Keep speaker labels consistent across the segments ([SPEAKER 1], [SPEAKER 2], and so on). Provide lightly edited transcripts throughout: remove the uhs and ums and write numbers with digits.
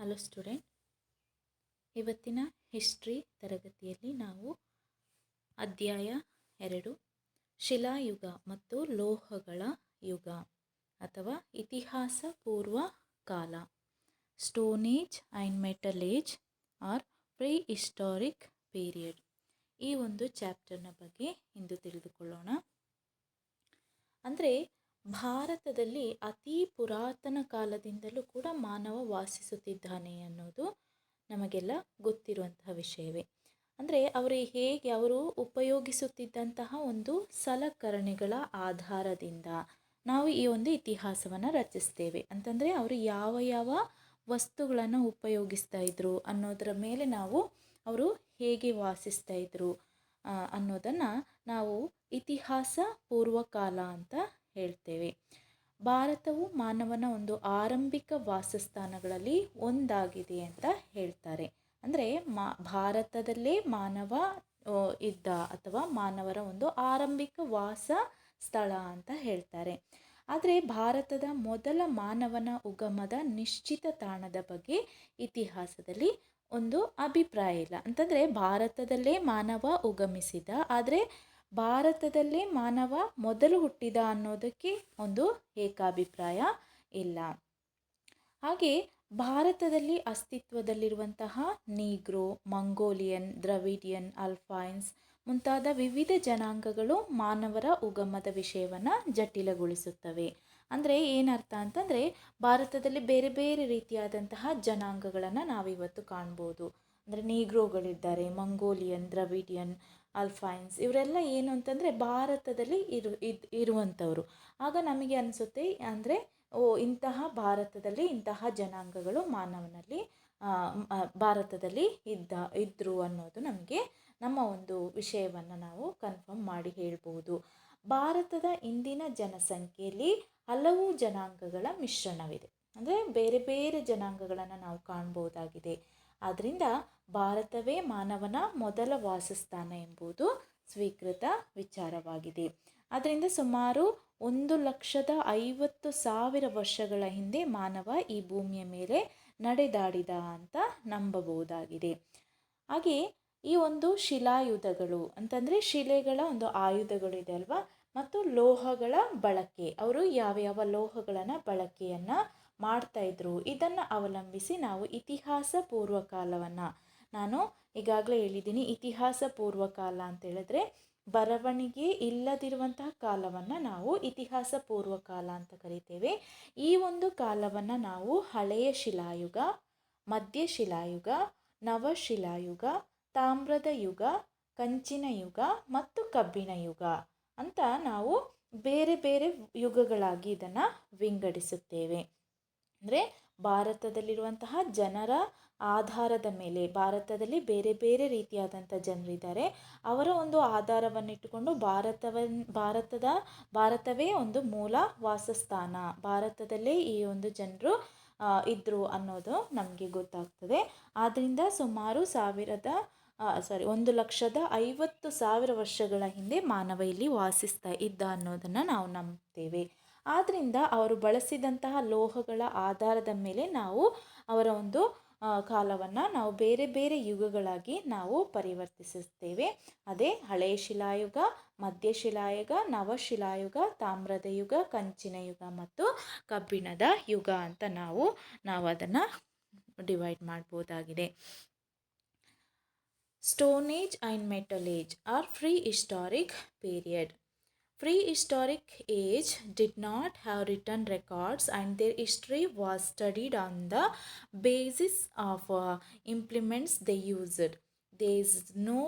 [SPEAKER 1] Hello student, ಇವತ್ತಿನ history ತರಗತಿಯಲ್ಲಿ ನಾವು ಅಧ್ಯಾಯ 2 ಶಿಲಾಯುಗ ಮತ್ತು ಲೋಹಗಳ ಯುಗ ಅಥವಾ ಇತಿಹಾಸ ಪೂರ್ವ ಕಾಲ stone age and metal age R pre historic period ಈ ಒಂದು ಚಾಪ್ಟರ್ನ ಬಗ್ಗೆ ಇಂದು ತಿಳಿದುಕೊಳ್ಳೋಣ. ಅಂದರೆ ಭಾರತದಲ್ಲಿ ಅತಿ ಪುರಾತನ ಕಾಲದಿಂದಲೂ ಕೂಡ ಮಾನವ ವಾಸಿಸುತ್ತಿದ್ದಾನೆ ಅನ್ನೋದು ನಮಗೆಲ್ಲ ಗೊತ್ತಿರುವಂತಹ ವಿಷಯವೇ. ಅಂದರೆ ಅವರು ಉಪಯೋಗಿಸುತ್ತಿದ್ದಂತಹ ಒಂದು ಸಲಕರಣೆಗಳ ಆಧಾರದಿಂದ ನಾವು ಈ ಒಂದು ಇತಿಹಾಸವನ್ನು ರಚಿಸ್ತೇವೆ. ಅಂತಂದರೆ ಅವರು ಯಾವ ಯಾವ ವಸ್ತುಗಳನ್ನು ಉಪಯೋಗಿಸ್ತಾ ಇದ್ರು ಅನ್ನೋದರ ಮೇಲೆ ನಾವು ಅವರು ಹೇಗೆ ವಾಸಿಸ್ತಾ ಇದ್ರು ಅನ್ನೋದನ್ನು ನಾವು ಇತಿಹಾಸ ಪೂರ್ವಕಾಲ ಅಂತ ಹೇಳ್ತೇವೆ. ಭಾರತವು ಮಾನವನ ಒಂದು ಆರಂಭಿಕ ವಾಸಸ್ಥಾನಗಳಲ್ಲಿ ಒಂದಾಗಿದೆ ಅಂತ ಹೇಳ್ತಾರೆ. ಅಂದರೆ ಭಾರತದಲ್ಲೇ ಮಾನವ ಇದ್ದ ಅಥವಾ ಮಾನವರ ಒಂದು ಆರಂಭಿಕ ವಾಸ ಸ್ಥಳ ಅಂತ ಹೇಳ್ತಾರೆ. ಆದರೆ ಭಾರತದ ಮೊದಲ ಮಾನವನ ಉಗಮದ ನಿಶ್ಚಿತ ತಾಣದ ಬಗ್ಗೆ ಇತಿಹಾಸದಲ್ಲಿ ಒಂದು ಅಭಿಪ್ರಾಯ ಇಲ್ಲ. ಅಂತಂದರೆ ಭಾರತದಲ್ಲೇ ಮಾನವ ಉಗಮಿಸಿದ, ಆದರೆ ಭಾರತದಲ್ಲೇ ಮಾನವ ಮೊದಲು ಹುಟ್ಟಿದ ಅನ್ನೋದಕ್ಕೆ ಒಂದು ಏಕಾಭಿಪ್ರಾಯ ಇಲ್ಲ. ಹಾಗೆ ಭಾರತದಲ್ಲಿ ಅಸ್ತಿತ್ವದಲ್ಲಿರುವಂತಹ ನೀಗ್ರೋ, ಮಂಗೋಲಿಯನ್, ದ್ರವಿಡಿಯನ್, ಅಲ್ಫೈನ್ಸ್ ಮುಂತಾದ ವಿವಿಧ ಜನಾಂಗಗಳು ಮಾನವರ ಉಗಮದ ವಿಷಯವನ್ನು ಜಟಿಲಗೊಳಿಸುತ್ತವೆ. ಅಂದರೆ ಏನರ್ಥ ಅಂತಂದರೆ ಭಾರತದಲ್ಲಿ ಬೇರೆ ಬೇರೆ ರೀತಿಯಾದಂತಹ ಜನಾಂಗಗಳನ್ನು ನಾವಿವತ್ತು ಕಾಣ್ಬೋದು. ಅಂದರೆ ನೀಗ್ರೋಗಳಿದ್ದಾರೆ, ಮಂಗೋಲಿಯನ್, ದ್ರವಿಡಿಯನ್, ಅಲ್ಫೈನ್ಸ್ ಇವರೆಲ್ಲ ಏನು ಅಂತಂದರೆ ಭಾರತದಲ್ಲಿ ಇರುವಂಥವರು. ಆಗ ನಮಗೆ ಅನಿಸುತ್ತೆ ಅಂದರೆ ಇಂತಹ ಭಾರತದಲ್ಲಿ ಇಂತಹ ಜನಾಂಗಗಳು ಮಾನವನಲ್ಲಿ ಭಾರತದಲ್ಲಿ ಇದ್ದರು ಅನ್ನೋದು ನಮಗೆ ನಮ್ಮ ಒಂದು ವಿಷಯವನ್ನು ನಾವು ಕನ್ಫರ್ಮ್ ಮಾಡಿ ಹೇಳ್ಬೋದು. ಭಾರತದ ಇಂದಿನ ಜನಸಂಖ್ಯೆಯಲ್ಲಿ ಹಲವು ಜನಾಂಗಗಳ ಮಿಶ್ರಣವಿದೆ. ಅಂದರೆ ಬೇರೆ ಬೇರೆ ಜನಾಂಗಗಳನ್ನು ನಾವು ಕಾಣ್ಬೋದಾಗಿದೆ. ಆದ್ದರಿಂದ ಭಾರತವೇ ಮಾನವನ ಮೊದಲ ವಾಸಸ್ಥಾನ ಎಂಬುದು ಸ್ವೀಕೃತ ವಿಚಾರವಾಗಿದೆ. ಅದರಿಂದ ಸುಮಾರು 1,50,000 ವರ್ಷಗಳ ಹಿಂದೆ ಮಾನವ ಈ ಭೂಮಿಯ ಮೇಲೆ ನಡೆದಾಡಿದ ಅಂತ ನಂಬಬಹುದಾಗಿದೆ. ಹಾಗೆ ಈ ಒಂದು ಶಿಲಾಯುಧಗಳು ಅಂತಂದರೆ ಶಿಲೆಗಳ ಒಂದು ಆಯುಧಗಳು ಇದೆ ಅಲ್ವಾ, ಮತ್ತು ಲೋಹಗಳ ಬಳಕೆ, ಅವರು ಯಾವ ಲೋಹಗಳನ್ನು ಬಳಕೆಯನ್ನು ಮಾಡ್ತಾಯಿದ್ರು ಇದನ್ನು ಅವಲಂಬಿಸಿ ನಾವು ಇತಿಹಾಸ ಪೂರ್ವಕಾಲವನ್ನು, ನಾನು ಈಗಾಗಲೇ ಹೇಳಿದ್ದೀನಿ, ಇತಿಹಾಸ ಪೂರ್ವಕಾಲ ಅಂತ ಹೇಳಿದ್ರೆ ಬರವಣಿಗೆ ಇಲ್ಲದಿರುವಂತಹ ಕಾಲವನ್ನು ನಾವು ಇತಿಹಾಸ ಪೂರ್ವಕಾಲ ಅಂತ ಕರಿತೇವೆ. ಈ ಒಂದು ಕಾಲವನ್ನು ನಾವು ಹಳೆಯ ಶಿಲಾಯುಗ, ಮಧ್ಯ ಶಿಲಾಯುಗ, ನವಶಿಲಾಯುಗ, ತಾಮ್ರದ ಯುಗ, ಕಂಚಿನ ಯುಗ ಮತ್ತು ಕಬ್ಬಿಣ ಯುಗ ಅಂತ ನಾವು ಬೇರೆ ಬೇರೆ ಯುಗಗಳಾಗಿ ಇದನ್ನು ವಿಂಗಡಿಸುತ್ತೇವೆ. ಅಂದರೆ ಭಾರತದಲ್ಲಿರುವಂತಹ ಜನರ ಆಧಾರದ ಮೇಲೆ, ಭಾರತದಲ್ಲಿ ಬೇರೆ ಬೇರೆ ರೀತಿಯಾದಂಥ ಜನರಿದ್ದಾರೆ, ಅವರ ಒಂದು ಆಧಾರವನ್ನಿಟ್ಟುಕೊಂಡು ಭಾರತವೇ ಒಂದು ಮೂಲ ವಾಸಸ್ಥಾನ, ಭಾರತದಲ್ಲೇ ಈ ಒಂದು ಜನರು ಇದ್ದರು ಅನ್ನೋದು ನಮಗೆ ಗೊತ್ತಾಗ್ತದೆ. ಆದ್ದರಿಂದ ಸುಮಾರು 1,50,000 ವರ್ಷಗಳ ಹಿಂದೆ ಮಾನವ ಇಲ್ಲಿ ವಾಸಿಸ್ತಾ ಇದ್ದ ಅನ್ನೋದನ್ನು ನಾವು ನಂಬ್ತೇವೆ. ಆದ್ದರಿಂದ ಅವರು ಬಳಸಿದಂತಹ ಲೋಹಗಳ ಆಧಾರದ ಮೇಲೆ ನಾವು ಅವರ ಒಂದು ಕಾಲವನ್ನು ನಾವು ಬೇರೆ ಬೇರೆ ಯುಗಗಳಾಗಿ ನಾವು ಪರಿವರ್ತಿಸುತ್ತೇವೆ. ಅದೇ ಹಳೆಯ ಶಿಲಾಯುಗ, ಮಧ್ಯಶಿಲಾಯುಗ, ನವಶಿಲಾಯುಗ, ತಾಮ್ರದ ಯುಗ, ಕಂಚಿನ ಯುಗ ಮತ್ತು ಕಬ್ಬಿಣದ ಯುಗ ಅಂತ ನಾವು ಅದನ್ನು ಡಿವೈಡ್ ಮಾಡ್ಬೋದಾಗಿದೆ. Stone age and metal age R pre historic period. Prehistoric age did not have written records and their history was studied on the basis of implements they used. There is no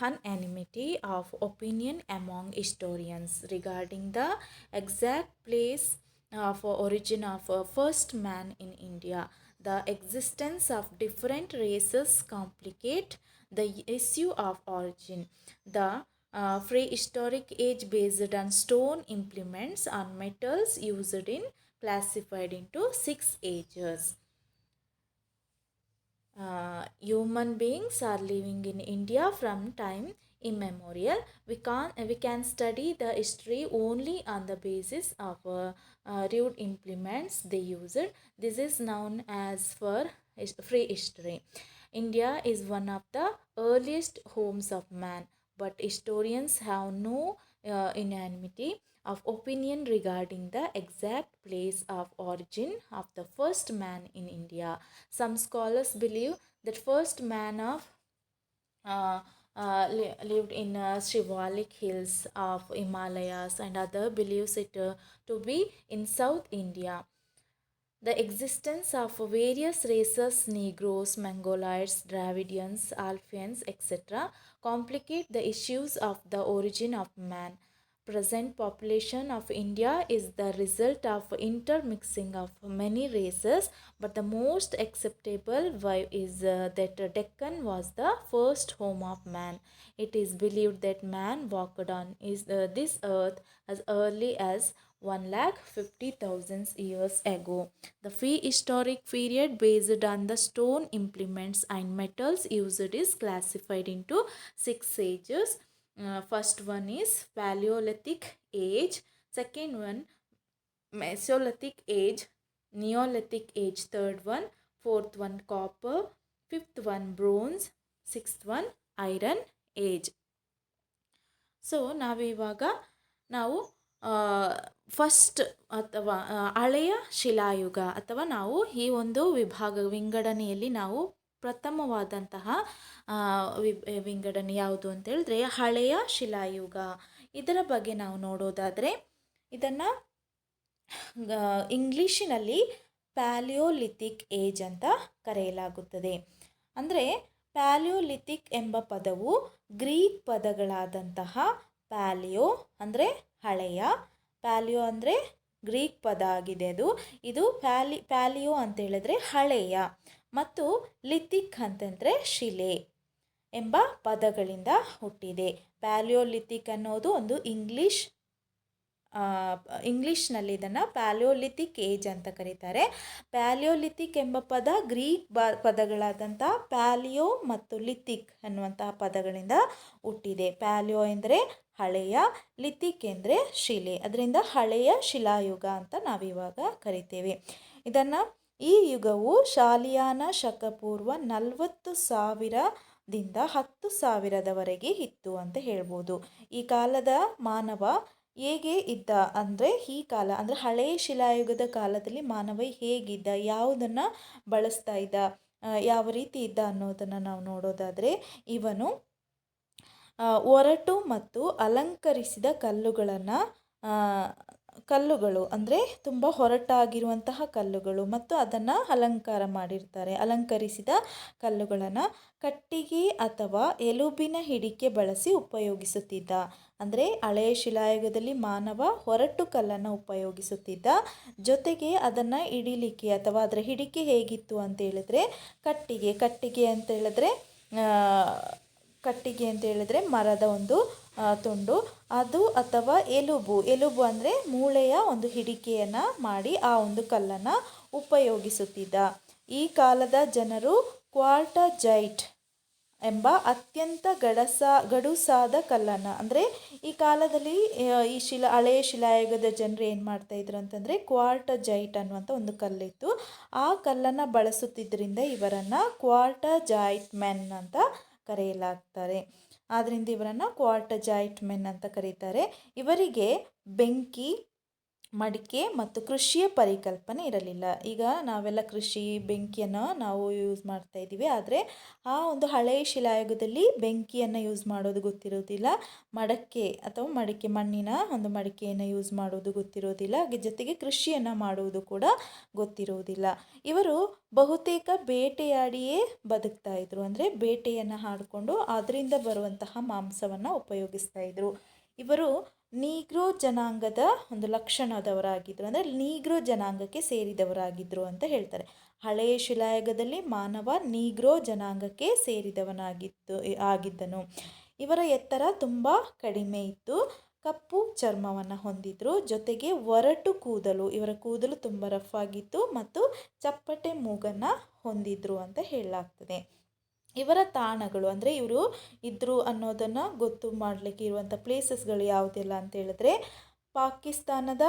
[SPEAKER 1] unanimity of opinion among historians regarding the exact place of origin of first man in India. The existence of different races complicate the issue of origin. The prehistoric age based on stone implements on metals used in classified into 6 ages. Human beings are living in India from time immemorial. We can study the history only on the basis of rude implements they used. This is known as for free history. India is one of the earliest homes of man, but historians have no unanimity of opinion regarding the exact place of origin of the first man in India. Some scholars believe that first man of lived in Shivalik hills of Himalayas, and other believes it to be in South India. The existence of various races, Negroes, Mongoloids, Dravidians, Alfians, etc., complicate the issues of the origin of man. Present population of India is the result of intermixing of many races, but the most acceptable view is that Deccan was the first home of man. It is believed that man walked on this earth as early as 1,50,000 years ago. The prehistoric period based on the stone implements and metals used is classified into 6 ages. First one is Paleolithic age, second one Mesolithic age, Neolithic age, third one, fourth one copper, fifth one bronze, sixth one iron age. So ನಾವಿವಾಗ ನಾವು first ಅಥವಾ ಹಳೆಯ ಶಿಲಾಯುಗ ಅಥವಾ ನಾವು ಈ ಒಂದು ವಿಂಗಡಣೆಯಲ್ಲಿ ನಾವು ಪ್ರಥಮವಾದಂತಹ ವಿಂಗಡಣೆ ಯಾವುದು ಅಂತ ಹೇಳಿದ್ರೆ ಹಳೆಯ ಶಿಲಾಯುಗ. ಇದರ ಬಗ್ಗೆ ನಾವು ನೋಡೋದಾದರೆ ಇದನ್ನು ಇಂಗ್ಲೀಷಿನಲ್ಲಿ ಪ್ಯಾಲಿಯೋಲಿಥಿಕ್ ಏಜ್ ಅಂತ ಕರೆಯಲಾಗುತ್ತದೆ. ಅಂದರೆ ಪ್ಯಾಲಿಯೋಲಿಥಿಕ್ ಎಂಬ ಪದವು ಗ್ರೀಕ್ ಪದಗಳಾದಂತಹ ಪ್ಯಾಲಿಯೋ ಅಂದರೆ ಹಳೆಯ, ಪ್ಯಾಲಿಯೋ ಅಂದರೆ ಗ್ರೀಕ್ ಪದ ಆಗಿದೆ. ಇದು ಪ್ಯಾಲಿಯೋ ಅಂತ ಹೇಳಿದ್ರೆ ಹಳೆಯ, ಮತ್ತು ಲಿಥಿಕ್ ಅಂತಂದರೆ ಶಿಲೆ ಎಂಬ ಪದಗಳಿಂದ ಹುಟ್ಟಿದೆ. ಪ್ಯಾಲಿಯೋಲಿಥಿಕ್ ಅನ್ನೋದು ಒಂದು ಇಂಗ್ಲೀಷ್ನಲ್ಲಿ ಇದನ್ನು ಪ್ಯಾಲಿಯೋಲಿಥಿಕ್ ಏಜ್ ಅಂತ ಕರೀತಾರೆ. ಪ್ಯಾಲಿಯೋಲಿಥಿಕ್ ಎಂಬ ಪದ ಗ್ರೀಕ್ ಪದಗಳಾದಂಥ ಪ್ಯಾಲಿಯೋ ಮತ್ತು ಲಿಥಿಕ್ ಅನ್ನುವಂತಹ ಪದಗಳಿಂದ ಹುಟ್ಟಿದೆ. ಪ್ಯಾಲಿಯೋ ಎಂದರೆ ಹಳೆಯ, ಲಿಥಿಕ್ ಎಂದರೆ ಶಿಲೆ, ಅದರಿಂದ ಹಳೆಯ ಶಿಲಾಯುಗ ಅಂತ ನಾವಿವಾಗ ಕರಿತೇವೆ. ಈ ಯುಗವು ಶಾಲಿಯಾನ ಶಕಪೂರ್ವ 40,000ದಿಂದ 10,000ದವರೆಗೆ ಇತ್ತು ಅಂತ ಹೇಳ್ಬೋದು. ಈ ಕಾಲದ ಮಾನವ ಹೇಗೆ ಇದ್ದ ಅಂದರೆ ಈ ಕಾಲ ಅಂದರೆ ಹಳೆಯ ಶಿಲಾಯುಗದ ಕಾಲದಲ್ಲಿ ಮಾನವ ಹೇಗಿದ್ದ, ಯಾವುದನ್ನು ಬಳಸ್ತಾ ಇದ್ದ, ಯಾವ ರೀತಿ ಇದ್ದ ಅನ್ನೋದನ್ನು ನಾವು ನೋಡೋದಾದರೆ, ಇವನು ಒರಟು ಮತ್ತು ಅಲಂಕರಿಸಿದ ಕಲ್ಲುಗಳು ಅಂದರೆ ತುಂಬ ಹೊರಟಾಗಿರುವಂತಹ ಕಲ್ಲುಗಳು ಮತ್ತು ಅದನ್ನು ಅಲಂಕಾರ ಮಾಡಿರ್ತಾರೆ. ಅಲಂಕರಿಸಿದ ಕಲ್ಲುಗಳನ್ನು ಕಟ್ಟಿಗೆ ಅಥವಾ ಎಲುಬಿನ ಹಿಡಿಕೆ ಬಳಸಿ ಉಪಯೋಗಿಸುತ್ತಿದ್ದ. ಅಂದರೆ ಹಳೆಯ ಶಿಲಾಯುಗದಲ್ಲಿ ಮಾನವ ಹೊರಟು ಕಲ್ಲನ್ನು ಉಪಯೋಗಿಸುತ್ತಿದ್ದ. ಜೊತೆಗೆ ಅದನ್ನು ಹಿಡಿಲಿಕ್ಕೆ ಅಥವಾ ಅದರ ಹಿಡಿಕೆ ಹೇಗಿತ್ತು ಅಂತ ಹೇಳಿದ್ರೆ ಕಟ್ಟಿಗೆ ಅಂತ ಹೇಳಿದ್ರೆ ಮರದ ಒಂದು ತುಂಡು, ಅದು ಅಥವಾ ಎಲುಬು ಅಂದರೆ ಮೂಳೆಯ ಒಂದು ಹಿಡಿಕೆಯನ್ನು ಮಾಡಿ ಆ ಒಂದು ಕಲ್ಲನ್ನು ಉಪಯೋಗಿಸುತ್ತಿದ್ದ. ಈ ಕಾಲದ ಜನರು ಕ್ವಾರ್ಟಜೈಟ್ ಎಂಬ ಅತ್ಯಂತ ಗಡುಸಾದ ಕಲ್ಲನ್ನು, ಅಂದರೆ ಈ ಕಾಲದಲ್ಲಿ ಈ ಹಳೆಯ ಶಿಲಾಯುಗದ ಜನರು ಏನು ಮಾಡ್ತಾಯಿದ್ರು ಅಂತಂದರೆ ಕ್ವಾರ್ಟಜೈಟ್ ಅನ್ನುವಂಥ ಒಂದು ಕಲ್ಲಿತ್ತು. ಆ ಕಲ್ಲನ್ನು ಬಳಸುತ್ತಿದ್ದರಿಂದ ಇವರನ್ನು ಕ್ವಾರ್ಟಜೈಟ್ ಮೆನ್ ಅಂತ ಕರೆಯಲಾಗ್ತಾರೆ. ಆದ್ದರಿಂದ ಇವರನ್ನು ಕ್ವಾರ್ಟಜೈಟ್ ಮೆನ್ ಅಂತ ಕರೀತಾರೆ. ಇವರಿಗೆ ಬೆಂಕಿ, ಮಡಿಕೆ ಮತ್ತು ಕೃಷಿಯ ಪರಿಕಲ್ಪನೆ ಇರಲಿಲ್ಲ. ಈಗ ನಾವೆಲ್ಲ ಕೃಷಿ ಬೆಂಕಿಯನ್ನು ನಾವು ಯೂಸ್ ಮಾಡ್ತಾ ಇದ್ದೀವಿ, ಆದರೆ ಆ ಒಂದು ಹಳೆಯ ಶಿಲಾಯುಗದಲ್ಲಿ ಬೆಂಕಿಯನ್ನು ಯೂಸ್ ಮಾಡೋದು ಗೊತ್ತಿರೋದಿಲ್ಲ. ಮಣ್ಣಿನ ಒಂದು ಮಡಿಕೆಯನ್ನು ಯೂಸ್ ಮಾಡೋದು ಗೊತ್ತಿರೋದಿಲ್ಲ. ಜೊತೆಗೆ ಕೃಷಿಯನ್ನು ಮಾಡುವುದು ಕೂಡ ಗೊತ್ತಿರೋದಿಲ್ಲ. ಇವರು ಬಹುತೇಕ ಬೇಟೆಯಾಡಿಯೇ ಬದುಕ್ತಾ ಇದ್ರು. ಅಂದರೆ ಬೇಟೆಯನ್ನು ಆಡಿಕೊಂಡು ಅದರಿಂದ ಬರುವಂತಹ ಮಾಂಸವನ್ನು ಉಪಯೋಗಿಸ್ತಾ ಇದ್ರು. ಇವರು ನೀಗ್ರೋ ಜನಾಂಗದ ಒಂದು ಲಕ್ಷಣದವರಾಗಿದ್ದರು, ಅಂದರೆ ನೀಗ್ರೋ ಜನಾಂಗಕ್ಕೆ ಸೇರಿದವರಾಗಿದ್ದರು ಅಂತ ಹೇಳ್ತಾರೆ. ಹಳೆಯ ಶಿಲಾಯುಗದಲ್ಲಿ ಮಾನವ ನೀಗ್ರೋ ಜನಾಂಗಕ್ಕೆ ಆಗಿದ್ದನು. ಇವರ ಎತ್ತರ ತುಂಬ ಕಡಿಮೆ ಇತ್ತು, ಕಪ್ಪು ಚರ್ಮವನ್ನು ಹೊಂದಿದ್ರು, ಜೊತೆಗೆ ಒರಟು ಕೂದಲು, ಇವರ ಕೂದಲು ತುಂಬ ರಫ್ ಆಗಿತ್ತು ಮತ್ತು ಚಪ್ಪಟೆ ಮೂಗನ್ನು ಹೊಂದಿದ್ರು ಅಂತ ಹೇಳಲಾಗ್ತದೆ. ಇವರ ತಾಣಗಳು ಅಂದರೆ ಇವರು ಇದ್ದರು ಅನ್ನೋದನ್ನು ಗೊತ್ತು ಮಾಡಲಿಕ್ಕೆ ಇರುವಂಥ ಪ್ಲೇಸಸ್ಗಳು ಯಾವುದೆಲ್ಲ ಅಂತ ಹೇಳಿದ್ರೆ ಪಾಕಿಸ್ತಾನದ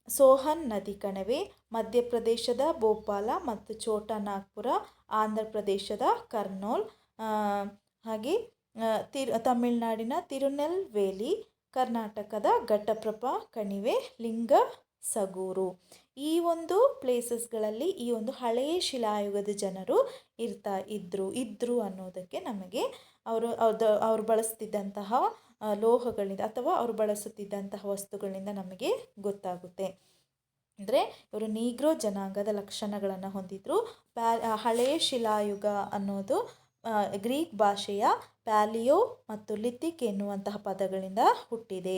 [SPEAKER 1] ಸೋಹನ್ ನದಿ ಕಣಿವೆ, ಮಧ್ಯಪ್ರದೇಶದ ಭೋಪಾಲ ಮತ್ತು ಛೋಟಾ ನಾಗ್ಪುರ, ಆಂಧ್ರ ಪ್ರದೇಶದ ಕರ್ನೂಲ್, ಹಾಗೆ ತಮಿಳುನಾಡಿನ ತಿರುನೆಲ್ವೇಲಿ, ಕರ್ನಾಟಕದ ಘಟಪ್ರಭಾ ಕಣಿವೆ, ಲಿಂಗಸಗೂರು. ಈ ಒಂದು ಪ್ಲೇಸಸ್ಗಳಲ್ಲಿ ಈ ಒಂದು ಹಳೆಯ ಶಿಲಾಯುಗದ ಜನರು ಇದ್ದರು ಅನ್ನೋದಕ್ಕೆ ನಮಗೆ ಅವರು ಬಳಸ್ತಿದ್ದಂತಹ ಲೋಹಗಳಿಂದ ಅಥವಾ ಅವರು ಬಳಸುತ್ತಿದ್ದಂತಹ ವಸ್ತುಗಳಿಂದ ನಮಗೆ ಗೊತ್ತಾಗುತ್ತೆ. ಅಂದರೆ ಇವರು ನೀಗ್ರೋ ಜನಾಂಗದ ಲಕ್ಷಣಗಳನ್ನು ಹೊಂದಿದ್ರು. ಹಳೆಯ ಶಿಲಾಯುಗ ಅನ್ನೋದು ಗ್ರೀಕ್ ಭಾಷೆಯ ಪ್ಯಾಲಿಯೋ ಮತ್ತು ಲಿಥಿಕ್ ಎನ್ನುವಂತಹ ಪದಗಳಿಂದ ಹುಟ್ಟಿದೆ.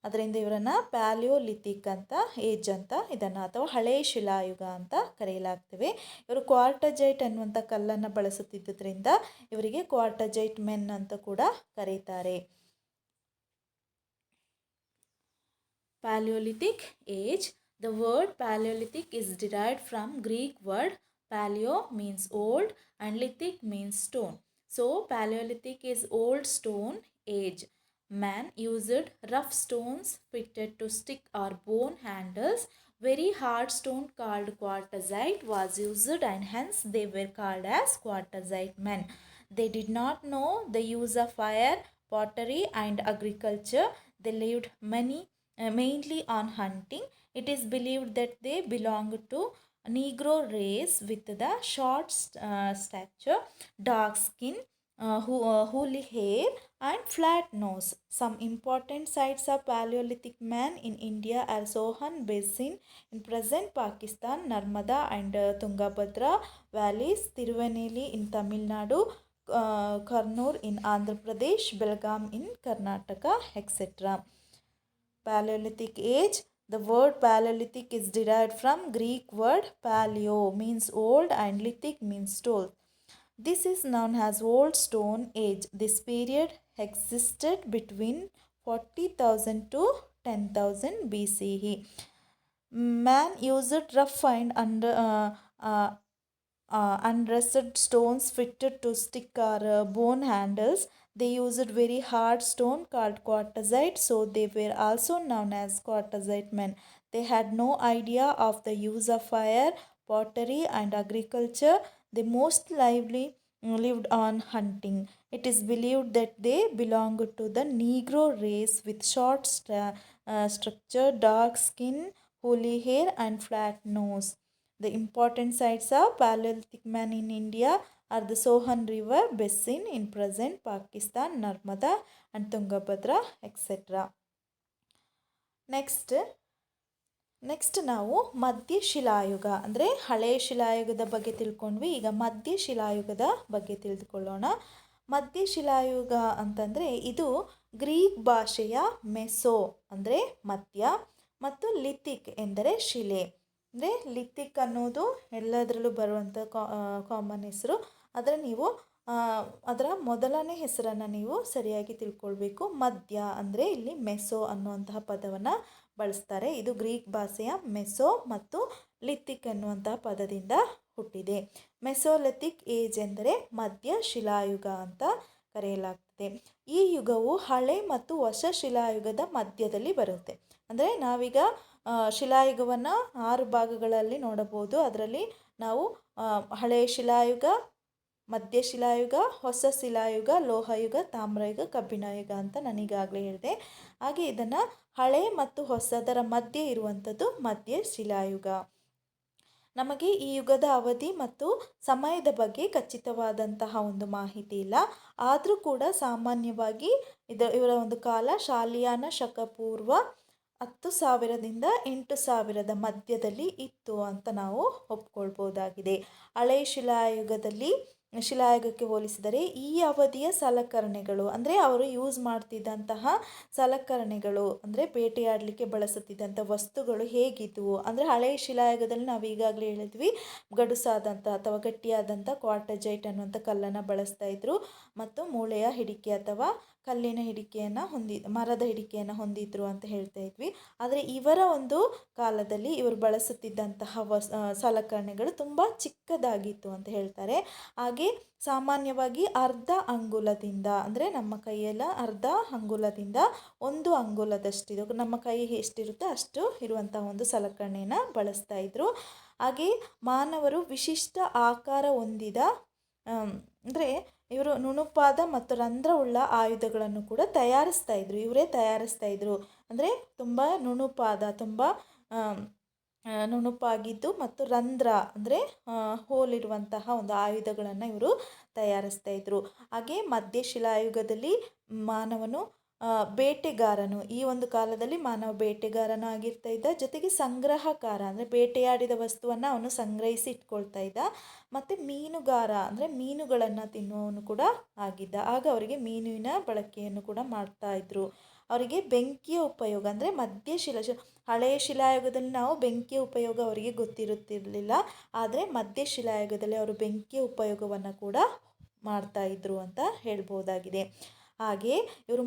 [SPEAKER 1] ಅದರಿಂದ ಇವರನ್ನು ಪ್ಯಾಲಿಯೋಲಿಥಿಕ್ ಅಂತ ಏಜ್ ಅಂತ ಇದನ್ನು ಅಥವಾ ಹಳೆಯ ಶಿಲಾಯುಗ ಅಂತ ಕರೆಯಲಾಗ್ತವೆ. ಇವರು ಕ್ವಾರ್ಟಜೈಟ್ ಅನ್ನುವಂಥ ಕಲ್ಲನ್ನು ಬಳಸುತ್ತಿದ್ದರಿಂದ ಇವರಿಗೆ ಕ್ವಾರ್ಟಜೈಟ್ ಮೆನ್ ಅಂತ ಕೂಡ ಕರೀತಾರೆ. Paleolithic age. The word Paleolithic is derived from Greek word paleo means old and lithic means stone. So Paleolithic is old stone age. Man used rough stones fitted to stick or bone handles. Very hard stone called quartzite was used and hence they were called as quartzite men. They did not know the use of fire, pottery and agriculture. They lived mainly on hunting. It is believed that they belonged to Negro race with the short stature, dark skin, woolly hair and flat nose. Some important sites of Paleolithic man in India are Sohan Basin in present Pakistan, Narmada and Tungabhadra valleys, Tirunelveli in Tamil Nadu, Kurnool in Andhra Pradesh, Belgaum in Karnataka, etc. Paleolithic age. The word Paleolithic is derived from Greek word paleo means old and lithic means stone. This is known as Old Stone Age. This period existed between 40,000 to 10,000 BCE. Man used rough and undressed stones fitted to stick or bone handles. They used very hard stone called quartzite, so they were also known as quartzite men. They had no idea of the use of fire, pottery and agriculture. They most lively lived on hunting. It is believed that they belonged to the Negro race with short structure, dark skin, woolly hair and flat nose. The important sites of Paleolithic man in India are the Sohan river basin in present Pakistan, Narmada and Tungabhadra, etc. Next ನಾವು ಮಧ್ಯ ಶಿಲಾಯುಗ ಅಂದರೆ ಹಳೆಯ ಶಿಲಾಯುಗದ ಬಗ್ಗೆ ತಿಳ್ಕೊಂಡ್ವಿ. ಈಗ ಮಧ್ಯ ಶಿಲಾಯುಗದ ಬಗ್ಗೆ ತಿಳಿದುಕೊಳ್ಳೋಣ. ಮಧ್ಯ ಶಿಲಾಯುಗ ಅಂತಂದರೆ ಇದು ಗ್ರೀಕ್ ಭಾಷೆಯ ಮೆಸೋ ಅಂದರೆ ಮಧ್ಯ ಮತ್ತು ಲಿಥಿಕ್ ಎಂದರೆ ಶಿಲೆ. ಅಂದರೆ ಲಿಥಿಕ್ ಅನ್ನೋದು ಎಲ್ಲದರಲ್ಲೂ ಬರುವಂಥ ಕಾಮನ್ ಹೆಸರು. ಆದರೆ ನೀವು ಅದರ ಮೊದಲನೇ ಹೆಸರನ್ನು ನೀವು ಸರಿಯಾಗಿ ತಿಳ್ಕೊಳ್ಬೇಕು. ಮಧ್ಯ ಅಂದರೆ ಇಲ್ಲಿ ಮೆಸೋ ಅನ್ನುವಂತಹ ಪದವನ್ನು ಬಳಸ್ತಾರೆ. ಇದು ಗ್ರೀಕ್ ಭಾಷೆಯ ಮೆಸೋ ಮತ್ತು ಲಿಥಿಕ್ ಅನ್ನುವಂತಹ ಪದದಿಂದ ಹುಟ್ಟಿದೆ. ಮೆಸೋಲಿಥಿಕ್ ಏಜ್ ಎಂದರೆ ಮಧ್ಯ ಶಿಲಾಯುಗ ಅಂತ ಕರೆಯಲಾಗ್ತದೆ. ಈ ಯುಗವು ಹಳೆ ಮತ್ತು ಹೊಸ ಶಿಲಾಯುಗದ ಮಧ್ಯದಲ್ಲಿ ಬರುತ್ತೆ. ಅಂದರೆ ನಾವೀಗ ಶಿಲಾಯುಗವನ್ನು 6 ಭಾಗಗಳಲ್ಲಿ ನೋಡಬಹುದು. ಅದರಲ್ಲಿ ನಾವು ಹಳೆಯ ಶಿಲಾಯುಗ, ಮಧ್ಯ ಶಿಲಾಯುಗ, ಹೊಸ ಶಿಲಾಯುಗ, ಲೋಹಯುಗ, ತಾಮ್ರಯುಗ, ಕಬ್ಬಿಣ ಯುಗ ಅಂತ ನಾನೀಗಾಗಲೇ ಹೇಳಿದೆ. ಹಾಗೆ ಇದನ್ನು ಹಳೆ ಮತ್ತು ಹೊಸದರ ಮಧ್ಯೆ ಇರುವಂಥದ್ದು ಮಧ್ಯ ಶಿಲಾಯುಗ. ನಮಗೆ ಈ ಯುಗದ ಅವಧಿ ಮತ್ತು ಸಮಯದ ಬಗ್ಗೆ ಖಚಿತವಾದಂತಹ ಒಂದು ಮಾಹಿತಿ ಇಲ್ಲ. ಆದರೂ ಕೂಡ ಸಾಮಾನ್ಯವಾಗಿ ಇವರ ಒಂದು ಕಾಲ ಶಾಲಿಯಾನ ಶಕಪೂರ್ವ 10,000ರಿಂದ 8,000ದ ಮಧ್ಯದಲ್ಲಿ ಇತ್ತು ಅಂತ ನಾವು ಒಪ್ಕೊಳ್ಬೋದಾಗಿದೆ. ಹಳೆಯ ಶಿಲಾಯುಗಕ್ಕೆ ಹೋಲಿಸಿದರೆ ಈ ಅವಧಿಯ ಸಲಕರಣೆಗಳು ಅಂದರೆ ಅವರು ಯೂಸ್ ಮಾಡ್ತಿದ್ದಂತಹ ಸಲಕರಣೆಗಳು ಅಂದರೆ ಬೇಟೆಯಾಡಲಿಕ್ಕೆ ಬಳಸುತ್ತಿದ್ದಂಥ ವಸ್ತುಗಳು ಹೇಗಿದ್ದವು ಅಂದರೆ ಹಳೆಯ ಶಿಲಾಯುಗದಲ್ಲಿ ನಾವು ಈಗಾಗಲೇ ಹೇಳಿದ್ವಿ ಗಡುಸಾದಂಥ ಅಥವಾ ಗಟ್ಟಿಯಾದಂಥ ಕ್ವಾರ್ಟಜೈಟ್ ಅನ್ನುವಂಥ ಕಲ್ಲನ್ನು ಬಳಸ್ತಾ ಇದ್ರು ಮತ್ತು ಮೂಳೆಯ ಹಿಡಿಕೆ ಅಥವಾ ಕಲ್ಲಿನ ಮರದ ಹಿಡಿಕೆಯನ್ನು ಹೊಂದಿದ್ರು ಅಂತ ಹೇಳ್ತಾ ಇದ್ವಿ. ಆದರೆ ಇವರ ಒಂದು ಕಾಲದಲ್ಲಿ ಇವರು ಬಳಸುತ್ತಿದ್ದಂತಹ ಸಲಕರಣೆಗಳು ತುಂಬ ಚಿಕ್ಕದಾಗಿತ್ತು ಅಂತ ಹೇಳ್ತಾರೆ. ಹಾಗೆ ಸಾಮಾನ್ಯವಾಗಿ ಅರ್ಧ ಅಂಗುಲದಿಂದ, ಅಂದರೆ ನಮ್ಮ ಕೈಯೆಲ್ಲ ಅರ್ಧ ಅಂಗುಲದಿಂದ 1 ಅಂಗುಲದಷ್ಟಿದು, ನಮ್ಮ ಕೈ ಎಷ್ಟಿರುತ್ತೆ ಅಷ್ಟು ಇರುವಂತಹ ಒಂದು ಸಲಕರಣೆಯನ್ನು ಬಳಸ್ತಾ ಇದ್ರು. ಹಾಗೆ ಮಾನವರು ವಿಶಿಷ್ಟ ಆಕಾರ ಹೊಂದಿದ, ಅಂದರೆ ಇವರು ನುಣುಪಾದ ಮತ್ತು ರಂಧ್ರವುಳ್ಳ ಆಯುಧಗಳನ್ನು ಕೂಡ ಇವರೇ ತಯಾರಿಸ್ತಾ ಇದ್ರು. ಅಂದರೆ ತುಂಬ ನುಣುಪಾಗಿದ್ದು ಮತ್ತು ರಂಧ್ರ ಅಂದರೆ ಹೋಲಿರುವಂತಹ ಒಂದು ಆಯುಧಗಳನ್ನು ಇವರು ತಯಾರಿಸ್ತಾ ಇದ್ರು. ಹಾಗೆ ಮಧ್ಯಶಿಲಾಯುಗದಲ್ಲಿ ಮಾನವನು ಬೇಟೆಗಾರನು, ಈ ಒಂದು ಕಾಲದಲ್ಲಿ ಮಾನವ ಬೇಟೆಗಾರನು ಆಗಿರ್ತಾ ಇದ್ದ, ಜೊತೆಗೆ ಸಂಗ್ರಹಕಾರ ಅಂದರೆ ಬೇಟೆಯಾಡಿದ ವಸ್ತುವನ್ನು ಅವನು ಸಂಗ್ರಹಿಸಿ ಇಟ್ಕೊಳ್ತಾ ಇದ್ದ, ಮತ್ತು ಮೀನುಗಾರ ಅಂದರೆ ಮೀನುಗಳನ್ನು ತಿನ್ನುವವನು ಕೂಡ ಆಗಿದ್ದ. ಆಗ ಅವರಿಗೆ ಮೀನಿನ ಬಳಕೆಯನ್ನು ಕೂಡ ಮಾಡ್ತಾ ಇದ್ರು. ಅವರಿಗೆ ಬೆಂಕಿಯ ಉಪಯೋಗ ಅಂದರೆ ಹಳೆಯ ಶಿಲಾಯುಗದಲ್ಲಿ ನಾವು ಬೆಂಕಿಯ ಉಪಯೋಗ ಅವರಿಗೆ ಗೊತ್ತಿರುತ್ತಿರಲಿಲ್ಲ, ಆದರೆ ಮಧ್ಯಶಿಲಾಯುಗದಲ್ಲಿ ಅವರು ಬೆಂಕಿಯ ಉಪಯೋಗವನ್ನು ಕೂಡ ಮಾಡ್ತಾ ಇದ್ರು ಅಂತ ಹೇಳ್ಬೋದಾಗಿದೆ. ಹಾಗೆ ಇವರು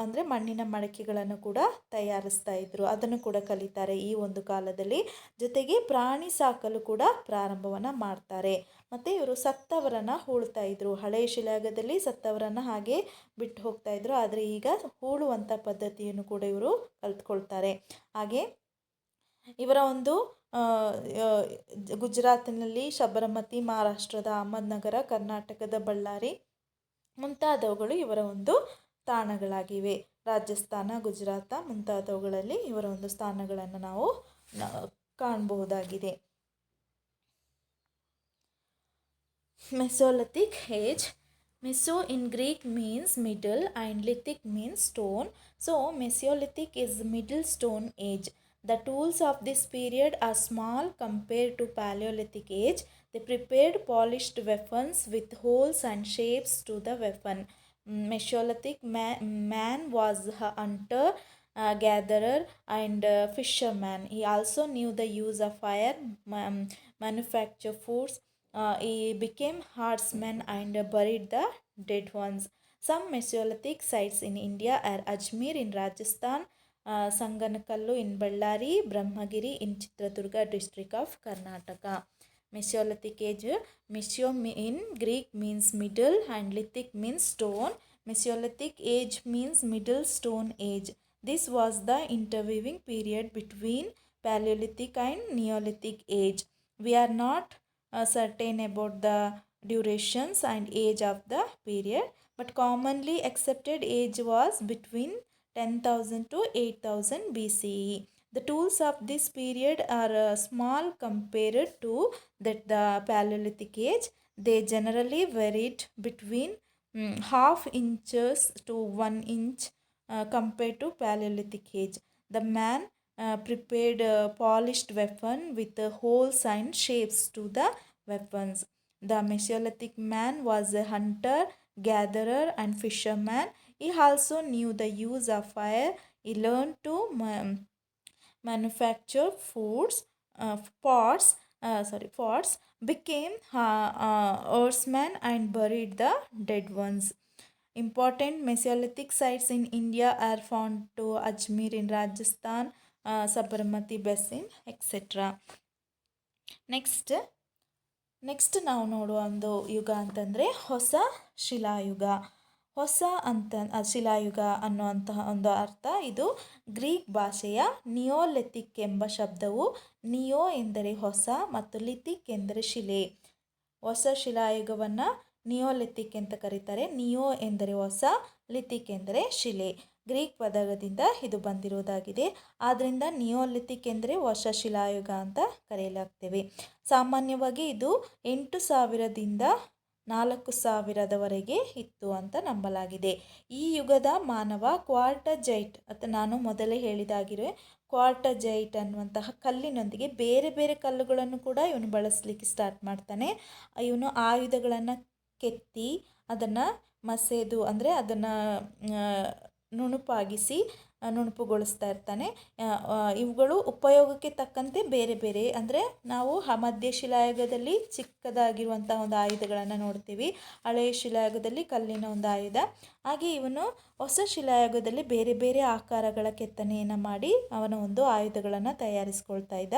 [SPEAKER 1] ಅಂದರೆ ಮಣ್ಣಿನ ಮಡಕೆಗಳನ್ನು ಕೂಡ ತಯಾರಿಸ್ತಾ ಇದ್ರು, ಅದನ್ನು ಕೂಡ ಕಲಿತಾರೆ ಈ ಒಂದು ಕಾಲದಲ್ಲಿ. ಜೊತೆಗೆ ಪ್ರಾಣಿ ಸಾಕಲು ಕೂಡ ಪ್ರಾರಂಭವನ್ನು ಮಾಡ್ತಾರೆ. ಮತ್ತು ಇವರು ಸತ್ತವರನ್ನು ಹೂಳ್ತಾ ಇದ್ರು. ಹಳೆಯ ಶಿಲಾಯುಗದಲ್ಲಿ ಸತ್ತವರನ್ನು ಹಾಗೆ ಬಿಟ್ಟು ಹೋಗ್ತಾ ಇದ್ರು, ಆದರೆ ಈಗ ಹೂಳುವಂಥ ಪದ್ಧತಿಯನ್ನು ಕೂಡ ಇವರು ಕಲ್ತ್ಕೊಳ್ತಾರೆ. ಹಾಗೆ ಇವರ ಒಂದು ಗುಜರಾತಿನಲ್ಲಿ ಶಬರಮತಿ, ಮಹಾರಾಷ್ಟ್ರದ ಅಹಮದ್ನಗರ, ಕರ್ನಾಟಕದ ಬಳ್ಳಾರಿ ಮುಂತಾದವುಗಳು ಇವರ ಒಂದು ತಾಣಗಳಾಗಿವೆ. ರಾಜಸ್ಥಾನ, ಗುಜರಾತ ಮುಂತಾದವುಗಳಲ್ಲಿ ಇವರ ಒಂದು ಸ್ಥಾನಗಳನ್ನು ನಾವು ಕಾಣಬಹುದಾಗಿದೆ. Mesolithic age. Meso in Greek means middle and lithic means stone. So Mesolithic is middle stone age. The tools of this period are small compared to Paleolithic age. They prepared polished weapons with holes and shapes to the weapon. Mesolithic man was a hunter, gatherer and fisherman. He also knew the use of fire, manufacture foods. He became herdsman and buried the dead ones. Some Mesolithic sites in India are Ajmer in Rajasthan, Sanganakallu in Ballari, Brahmagiri in Chitradurga district of Karnataka. Mesolithic age. Mesio in Greek means middle and lithic means stone. Mesolithic age means middle stone age. This was the interweaving period between Paleolithic and Neolithic age. We are not certain about the durations and age of the period, but commonly accepted age was between 10,000 to 8,000 BCE. The tools of this period are small compared to the Paleolithic age. They generally varied between half inches to 1 inch compared to Paleolithic age. The man prepared a polished weapon with holes and shapes to the weapons. The Mesolithic man was a hunter, gatherer and fisherman. He also knew the use of fire. He learned to manufacture pots, became horseman and buried the dead ones. Important Mesolithic sites in India are found to Ajmer in Rajasthan, Sabarmati Basin, etc. Next ನಾವು ನೋಡುವ ಒಂದು ಯುಗ ಅಂತಂದರೆ ಹೊಸ ಶಿಲಾಯುಗ. ಶಿಲಾಯುಗ ಅನ್ನುವಂತಹ ಒಂದು ಅರ್ಥ. ಇದು ಗ್ರೀಕ್ ಭಾಷೆಯ ನಿಯೋಲಿಥಿಕ್ ಎಂಬ ಶಬ್ದವು ನಿಯೋ ಎಂದರೆ ಹೊಸ ಮತ್ತು ಲಿಥಿಕ್ ಎಂದರೆ ಶಿಲೆ. ಹೊಸ ಶಿಲಾಯುಗವನ್ನು ನಿಯೋಲಿಥಿಕ್ ಅಂತ ಕರೀತಾರೆ. ನಿಯೋ ಎಂದರೆ ಹೊಸ, ಲಿಥಿಕ್ ಎಂದರೆ ಶಿಲೆ. ಗ್ರೀಕ್ ಪದದಿಂದ ಇದು ಬಂದಿರುವುದಾಗಿದೆ. ಆದ್ದರಿಂದ ನಿಯೋಲಿಥಿಕ್ ಎಂದರೆ ಹೊಸ ಶಿಲಾಯುಗ ಅಂತ ಕರೆಯಲಾಗ್ತೇವೆ. ಸಾಮಾನ್ಯವಾಗಿ ಇದು 8,000ದಿಂದ 4,000ದವರೆಗೆ ಇತ್ತು ಅಂತ ನಂಬಲಾಗಿದೆ. ಈ ಯುಗದ ಮಾನವ ಕ್ವಾರ್ಟಜೈಟ್ ಅಥವಾ ನಾನು ಮೊದಲೇ ಹೇಳಿದಾಗಿರುವೆ ಕ್ವಾರ್ಟಜೈಟ್ ಅನ್ನುವಂತಹ ಕಲ್ಲಿನೊಂದಿಗೆ ಬೇರೆ ಬೇರೆ ಕಲ್ಲುಗಳನ್ನು ಕೂಡ ಇವನು ಬಳಸಲಿಕ್ಕೆ ಸ್ಟಾರ್ಟ್ ಮಾಡ್ತಾನೆ. ಇವನು ಆಯುಧಗಳನ್ನು ಕೆತ್ತಿ ಅದನ್ನು ಮಸೆದು ಅಂದರೆ ಅದನ್ನು ನುಣುಪಾಗಿಸಿ ನುಣುಪುಗೊಳಿಸ್ತಾ ಇರ್ತಾನೆ. ಇವುಗಳು ಉಪಯೋಗಕ್ಕೆ ತಕ್ಕಂತೆ ಬೇರೆ ಬೇರೆ, ಅಂದರೆ ನಾವು ಮಧ್ಯ ಶಿಲಾಯುಗದಲ್ಲಿ ಚಿಕ್ಕದಾಗಿರುವಂಥ ಒಂದು ಆಯುಧಗಳನ್ನು ನೋಡ್ತೀವಿ, ಹಳೆಯ ಶಿಲಾಯುಗದಲ್ಲಿ ಕಲ್ಲಿನ ಒಂದು ಆಯುಧ. ಹಾಗೆ ಇವನು ಹೊಸ ಶಿಲಾಯುಗದಲ್ಲಿ ಬೇರೆ ಬೇರೆ ಆಕಾರಗಳ ಕೆತ್ತನೆಯನ್ನು ಮಾಡಿ ಅವನ ಒಂದು ಆಯುಧಗಳನ್ನು ತಯಾರಿಸ್ಕೊಳ್ತಾ ಇದ್ದ.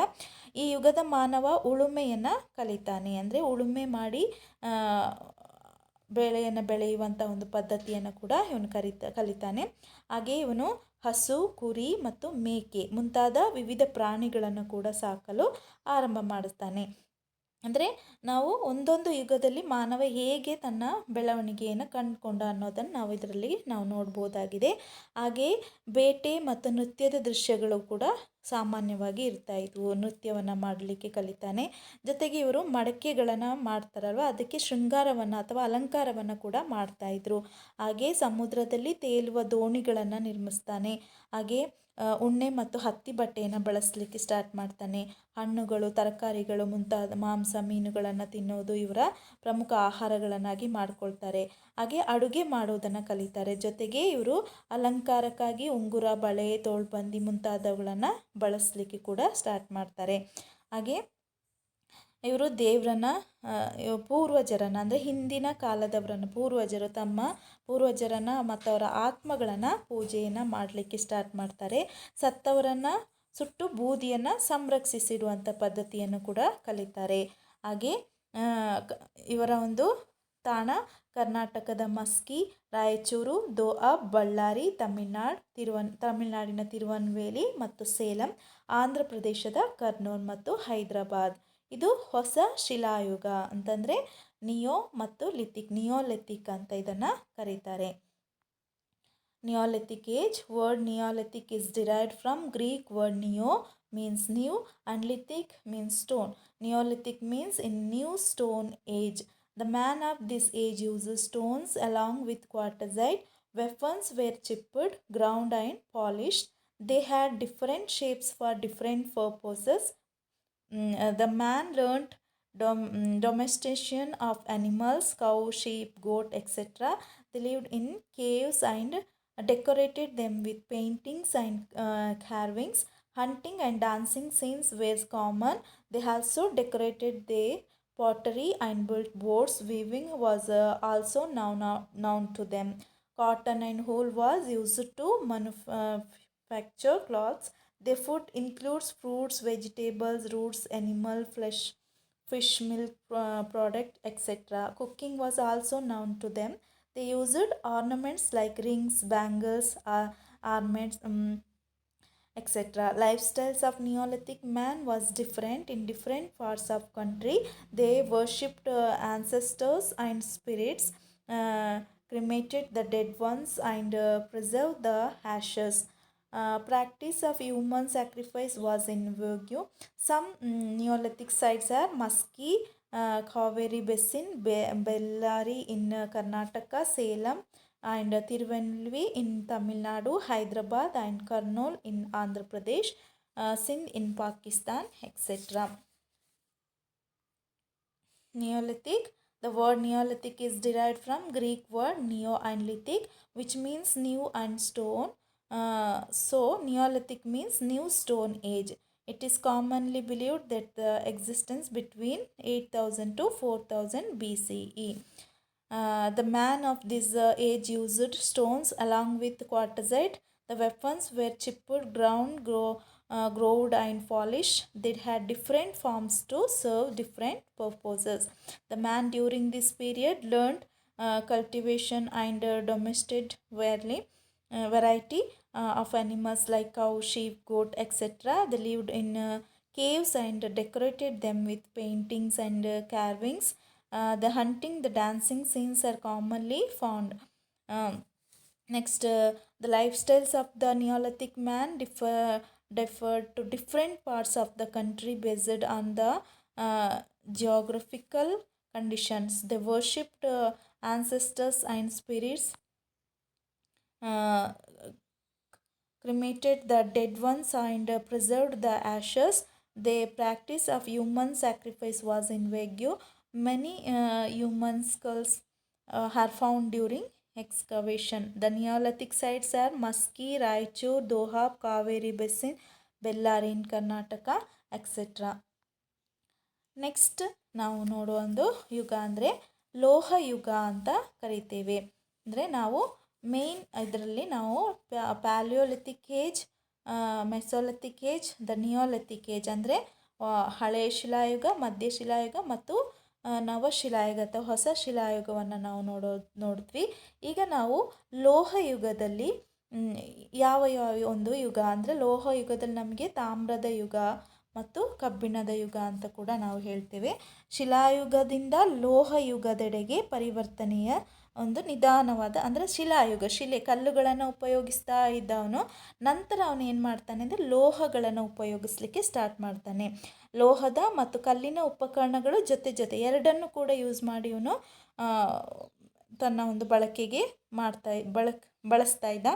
[SPEAKER 1] ಈ ಯುಗದ ಮಾನವ ಉಳುಮೆಯನ್ನು ಕಲಿತಾನೆ, ಅಂದರೆ ಉಳುಮೆ ಮಾಡಿ ಬೆಳೆಯನ್ನು ಬೆಳೆಯುವಂಥ ಒಂದು ಪದ್ಧತಿಯನ್ನು ಕೂಡ ಇವನು ಕಲಿತಾನೆ. ಹಾಗೆ ಇವನು ಹಸು, ಕುರಿ ಮತ್ತು ಮೇಕೆ ಮುಂತಾದ ವಿವಿಧ ಪ್ರಾಣಿಗಳನ್ನು ಕೂಡ ಸಾಕಲು ಆರಂಭ ಮಾಡಿಸ್ತಾನೆ. ಅಂದರೆ ನಾವು ಒಂದೊಂದು ಯುಗದಲ್ಲಿ ಮಾನವ ಹೇಗೆ ತನ್ನ ಬೆಳವಣಿಗೆಯನ್ನು ಕಂಡುಕೊಂಡ ಅನ್ನೋದನ್ನು ನಾವು ಇದರಲ್ಲಿ ನೋಡ್ಬೋದಾಗಿದೆ. ಹಾಗೆ ಬೇಟೆ ಮತ್ತು ನೃತ್ಯದ ದೃಶ್ಯಗಳು ಕೂಡ ಸಾಮಾನ್ಯವಾಗಿ ಇರ್ತಾಯಿದ್ವು. ನೃತ್ಯವನ್ನು ಮಾಡಲಿಕ್ಕೆ ಕಲಿತಾನೆ. ಜೊತೆಗೆ ಇವರು ಮಡಕೆಗಳನ್ನು ಮಾಡ್ತಾರಲ್ವ, ಅದಕ್ಕೆ ಶೃಂಗಾರವನ್ನು ಅಥವಾ ಅಲಂಕಾರವನ್ನು ಕೂಡ ಮಾಡ್ತಾಯಿದ್ರು. ಹಾಗೆ ಸಮುದ್ರದಲ್ಲಿ ತೇಲುವ ದೋಣಿಗಳನ್ನು ನಿರ್ಮಿಸ್ತಾನೆ. ಹಾಗೆ ಉಣ್ಣೆ ಮತ್ತು ಹತ್ತಿ ಬಟ್ಟೆಯನ್ನು ಬಳಸಲಿಕ್ಕೆ ಸ್ಟಾರ್ಟ್ ಮಾಡ್ತಾನೆ. ಹಣ್ಣುಗಳು, ತರಕಾರಿಗಳು ಮುಂತಾದ ಮಾಂಸ, ಮೀನುಗಳನ್ನು ತಿನ್ನೋದು ಇವರ ಪ್ರಮುಖ ಆಹಾರಗಳನ್ನಾಗಿ ಮಾಡ್ಕೊಳ್ತಾರೆ. ಹಾಗೆ ಅಡುಗೆ ಮಾಡೋದನ್ನು ಕಲಿತಾರೆ. ಜೊತೆಗೆ ಇವರು ಅಲಂಕಾರಕ್ಕಾಗಿ ಉಂಗುರ, ಬಳೆ, ತೋಳ್ಬಂದಿ ಮುಂತಾದವುಗಳನ್ನು ಬಳಸಲಿಕ್ಕೆ ಕೂಡ ಸ್ಟಾರ್ಟ್ ಮಾಡ್ತಾರೆ. ಹಾಗೆ ಇವರು ದೇವರನ್ನ, ಪೂರ್ವಜರನ್ನು, ಅಂದರೆ ಹಿಂದಿನ ಕಾಲದವರನ್ನು, ತಮ್ಮ ಪೂರ್ವಜರನ್ನು ಮತ್ತು ಅವರ ಆತ್ಮಗಳನ್ನು ಪೂಜೆಯನ್ನು ಮಾಡಲಿಕ್ಕೆ ಸ್ಟಾರ್ಟ್ ಮಾಡ್ತಾರೆ. ಸತ್ತವರನ್ನು ಸುಟ್ಟು ಬೂದಿಯನ್ನು ಸಂರಕ್ಷಿಸಿಡುವಂಥ ಪದ್ಧತಿಯನ್ನು ಕೂಡ ಕಲಿತಾರೆ. ಹಾಗೆ ಇವರ ಒಂದು ತಾಣ ಕರ್ನಾಟಕದ ಮಸ್ಕಿ, ರಾಯಚೂರು, ದೋಆಬ್, ಬಳ್ಳಾರಿ, ತಮಿಳುನಾಡಿನ ತಿರುವನ್ವೇಲಿ ಮತ್ತು ಸೇಲಂ, ಆಂಧ್ರ ಪ್ರದೇಶದ ಕರ್ನೂಲ್ ಮತ್ತು ಹೈದರಾಬಾದ್. ಇದು ಹೊಸ ಶಿಲಾಯುಗ ಅಂತಂದರೆ ನಿಯೋ ಮತ್ತು ನಿಯೋಲಿಥಿಕ್ ಅಂತ ಇದನ್ನು ಕರೀತಾರೆ. Neolithic age. Word Neolithic is derived from Greek word neo means new and lithic means stone. Neolithic means in new stone age. The man of this age uses stones along with quartzite. Weapons were chipped, ground and polished. They had different shapes for different purposes. The man learnt domestication of animals, cow, sheep, goat, etc. They lived in caves and decorated them with paintings and carvings. Hunting and dancing scenes were common. They also decorated their pottery and built boats. Weaving was also known to them. Cotton and wool was used to manufacture clothes. Their food includes fruits, vegetables, roots, animal flesh, fish, milk product, etc. Cooking was also known to them. They used ornaments like rings, bangles, ornaments, etc. Lifestyles of Neolithic man was different in different parts of country. They worshipped ancestors and spirits, cremated the dead ones, and preserved the ashes. Practice of human sacrifice was in vogue. Some Neolithic sites are Maski, Kaveri Basin, Bellary in Karnataka, Salem and Tirunelveli in Tamil Nadu, Hyderabad and Kurnool in Andhra Pradesh, Sindh in Pakistan, etc. Neolithic. The word Neolithic is derived from Greek word neo and lithic, which means new and stone. So Neolithic means new stone age. It is commonly believed that the existence between 8000 to 4000 BCE. The man of this age used stones along with quartzite. The weapons were chipped, ground and polished. They had different forms to serve different purposes. The man during this period learned cultivation and domesticated variety of animals like cow, sheep, goat, etc. They lived in caves and decorated them with paintings and carvings. The hunting, the dancing scenes are commonly found. Next, the lifestyles of the Neolithic man differed to different parts of the country based on the geographical conditions. They worshipped ancestors and spirits, cremated the dead ones and preserved the ashes. The practice of human sacrifice was in vogue. Many human skulls are found during excavation. The Neolithic sites are Maski, Raichur, Dohab, Kaveri Basin, Bellary in Karnataka, etc. Next ನಾವು ನೋಡುವ ಒಂದು ಯುಗ ಅಂದರೆ ಲೋಹ ಯುಗ ಅಂತ ಕರಿತೇವೆ. ಅಂದರೆ ನಾವು ಮೇನ್ ಇದರಲ್ಲಿ ನಾವು Palaeolithic age, Mesolithic age, the Neolithic age ಅಂದರೆ ಹಳೆಯ ಶಿಲಾಯುಗ, ಮಧ್ಯ ಶಿಲಾಯುಗ ಮತ್ತು ನವಶಿಲಾಯುಗ ಅಥವಾ ಹೊಸ ಶಿಲಾಯುಗವನ್ನು ನಾವು ನೋಡಿದ್ವಿ. ಈಗ ನಾವು ಲೋಹ ಯುಗದಲ್ಲಿ ಯಾವ ಒಂದು ಯುಗ ಅಂದರೆ ಲೋಹ ಯುಗದಲ್ಲಿ ನಮಗೆ ತಾಮ್ರದ ಯುಗ ಮತ್ತು ಕಬ್ಬಿಣದ ಯುಗ ಅಂತ ಕೂಡ ನಾವು ಹೇಳ್ತೇವೆ. ಶಿಲಾಯುಗದಿಂದ ಲೋಹ ಯುಗದೆಡೆಗೆ ಪರಿವರ್ತನೆಯ ಒಂದು ನಿಧಾನವಾದ ಅಂದರೆ ಶಿಲೆ ಕಲ್ಲುಗಳನ್ನು ಉಪಯೋಗಿಸ್ತಾ ಇದ್ದವನು ನಂತರ ಅವನು ಏನು ಮಾಡ್ತಾನೆ ಅಂದರೆ ಲೋಹಗಳನ್ನು ಉಪಯೋಗಿಸ್ಲಿಕ್ಕೆ ಸ್ಟಾರ್ಟ್ ಮಾಡ್ತಾನೆ. ಲೋಹದ ಮತ್ತು ಕಲ್ಲಿನ ಉಪಕರಣಗಳು ಜೊತೆ ಎರಡನ್ನು ಕೂಡ ಯೂಸ್ ಮಾಡಿ ಇವನು ತನ್ನ ಒಂದು ಬಳಕೆಗೆ ಬಳಸ್ತಾ ಇದ್ದ.